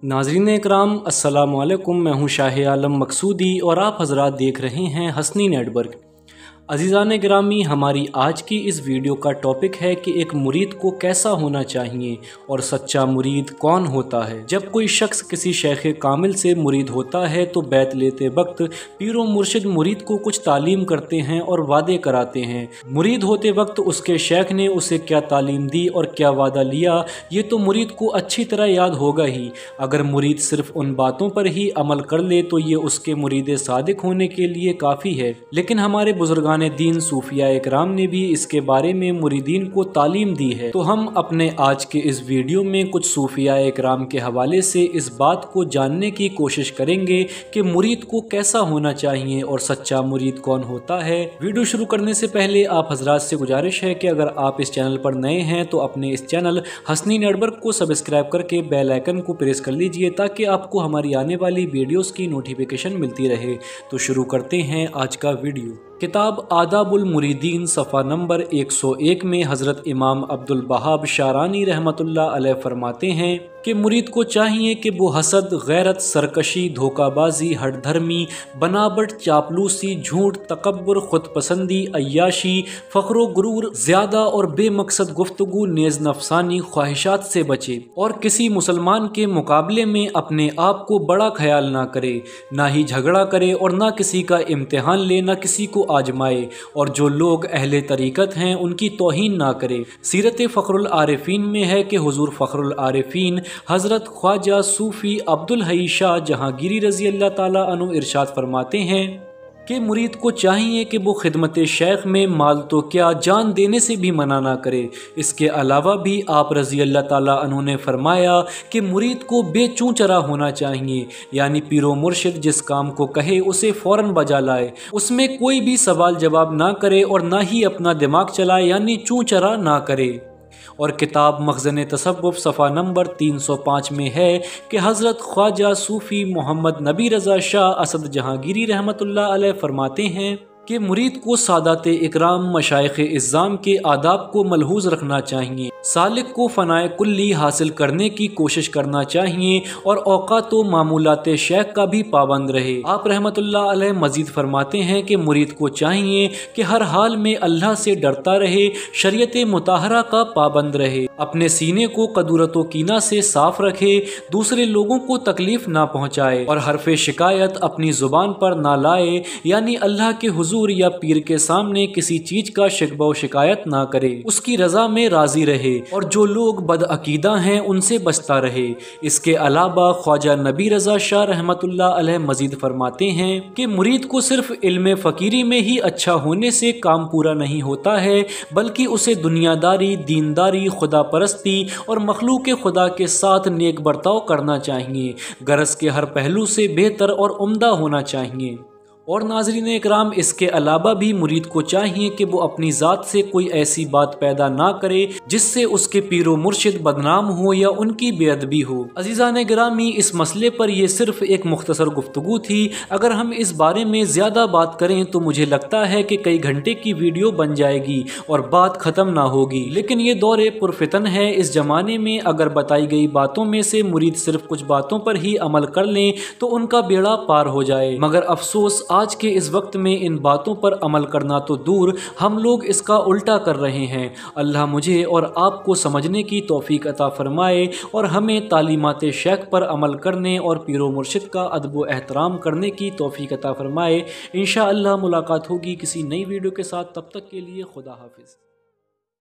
नाज़रीन इकराम अस्सलामु अलैकुम। मैं हूँ शाह आलम मकसूदी और आप हज़रात देख रहे हैं हसनी नेटवर्क। अज़ीज़ान गिरामी, हमारी आज की इस वीडियो का टॉपिक है कि एक मुरीद को कैसा होना चाहिए और सच्चा मुरीद कौन होता है। जब कोई शख्स किसी शेख कामिल से मुरीद होता है तो बैत लेते वक्त पीर व मुर्शिद मुरीद को कुछ तालीम करते हैं और वादे कराते हैं। मुरीद होते वक्त उसके शेख ने उसे क्या तालीम दी और क्या वादा लिया, ये तो मुरीद को अच्छी तरह याद होगा ही। अगर मुरीद सिर्फ उन बातों पर ही अमल कर ले तो ये उसके मुरीद सादिक होने के लिए काफ़ी है। लेकिन हमारे बुजुर्गान दीन सूफिया इकराम ने भी इसके बारे में मुरीदीन को तालीम दी है। तो हम अपने आज के इस वीडियो में कुछ सूफिया इकराम के हवाले से इस बात को जानने की कोशिश करेंगे कि मुरीद को कैसा होना चाहिए और सच्चा मुरीद कौन होता है। वीडियो शुरू करने से पहले आप हजरात से गुजारिश है कि अगर आप इस चैनल पर नए हैं तो अपने इस चैनल हसनी नेटवर्क को सब्सक्राइब करके बेल आइकन को प्रेस कर लीजिए ताकि आपको हमारी आने वाली वीडियोस की नोटिफिकेशन मिलती रहे। तो शुरू करते हैं आज का वीडियो। किताब आदाबुल मुरीदीन सफ़ा नंबर 101 में हज़रत इमाम अब्दुल वहाब शारानी रहमतुल्लाह अलैह फरमाते हैं कि मुरीद को चाहिए कि वो हसद, गैरत, सरकशी, धोखाबाजी, हठधर्मी, बनावट, चापलूसी, झूठ, तकब्बुर, खुदपसंदी, अय्याशी, फ़ख्र गुरूर, ज़्यादा और बेमकसद गुफ्तगू, नेज़ नफसानी, ख्वाहिशात से बचे और किसी मुसलमान के मुकाबले में अपने आप को बड़ा ख्याल ना करे, ना ही झगड़ा करे और ना किसी का इम्तिहान ले, ना किसी को आजमाए और जो लोग अहले तरीक़त हैं उनकी तौहीन ना करे। सीरत फ़ख्रुल आरिफीन में है कि हुज़ूर फ़ख्रुल आरिफीन हज़रत ख्वाजा सूफ़ी अब्दुल हई शाह जहांगीरी रज़ी अल्लाह ताला अन्हु इरशाद फरमाते हैं कि मुरीद को चाहिए कि वो खिदमत शेख में माल तो क्या जान देने से भी मना ना करे। इसके अलावा भी आप रज़ी अल्लाह ताला अन्हु ने फरमाया कि मुरीद को बेचूचरा होना चाहिए, यानी पीरो मुर्शिद जिस काम को कहे उसे फ़ौरन बजा लाए, उसमें कोई भी सवाल जवाब ना करे और ना ही अपना दिमाग चलाए, यानी चूचरा ना करे। और किताब मखज़न तसव्वुफ़ सफ़ा नंबर 305 में है कि हज़रत ख्वाजा सूफ़ी मोहम्मद नबी रज़ा शाह असद जहांगीरी रहमतुल्लाह अलैह फरमाते हैं कि मुरीद को सादात इकराम मशाइख़ इज़्ज़ाम के आदाब को मलहूज़ रखना चाहिए, सालिक को फ़नाए कुल्ली हासिल करने की कोशिश करना चाहिए और औक़ात व मामूलात शेख का भी पाबंद रहे। आप रहमतुल्लाह अलैह मज़ीद फरमाते हैं कि मुरीद को चाहिए कि हर हाल में अल्लाह से डरता रहे, शरीयत मुताहरा का पाबंद रहे, अपने सीने को कदूरत व कीना से साफ रखे, दूसरे लोगों को तकलीफ़ ना पहुँचाए और हरफ़े शिकायत अपनी ज़ुबान पर ना लाए, यानी अल्लाह के हुज़ूर या पीर के सामने किसी चीज का शिकवा व शिकायत ना करे, उसकी रजा में राजी रहे और जो लोग बदअकीदा हैं उनसे बचता रहे। इसके अलावा ख्वाजा नबी रजा शाह रहमतुल्लाह अलैह मजीद फरमाते हैं कि मुरीद को सिर्फ इल्म फ़कीरी में ही अच्छा होने से काम पूरा नहीं होता है, बल्कि उसे दुनियादारी, दीनदारी, खुदा परस्ती और मखलूक खुदा के साथ नेक बर्ताव करना चाहिए, गरज के हर पहलू से बेहतर और उम्दा होना चाहिए। और नाज़रीन इकराम, इसके अलावा भी मुरीद को चाहिए कि वो अपनी ज़ात से कोई ऐसी बात पैदा ना करे जिससे उसके पीरो मुर्शिद बदनाम हो या उनकी बेअदबी हो। अज़ीज़ान गिरामी, इस मसले पर यह सिर्फ एक मुख्तसर गुफ्तगू थी। अगर हम इस बारे में ज़्यादा बात करें तो मुझे लगता है कि कई घंटे की वीडियो बन जाएगी और बात ख़त्म ना होगी। लेकिन ये दौर पुरफितन है। इस ज़माने में अगर बताई गई बातों में से मुरीद सिर्फ कुछ बातों पर ही अमल कर लें तो उनका बेड़ा पार हो जाए। मगर अफसोस आज के इस वक्त में इन बातों पर अमल करना तो दूर, हम लोग इसका उल्टा कर रहे हैं। अल्लाह मुझे और आपको समझने की तौफीक अता फरमाए और हमें तालीमात शेख पर अमल करने और पीरो मुर्शिद का अदब व एहतराम करने की तौफीक अता फरमाए। इंशाअल्लाह मुलाकात होगी किसी नई वीडियो के साथ। तब तक के लिए खुदा हाफिज़।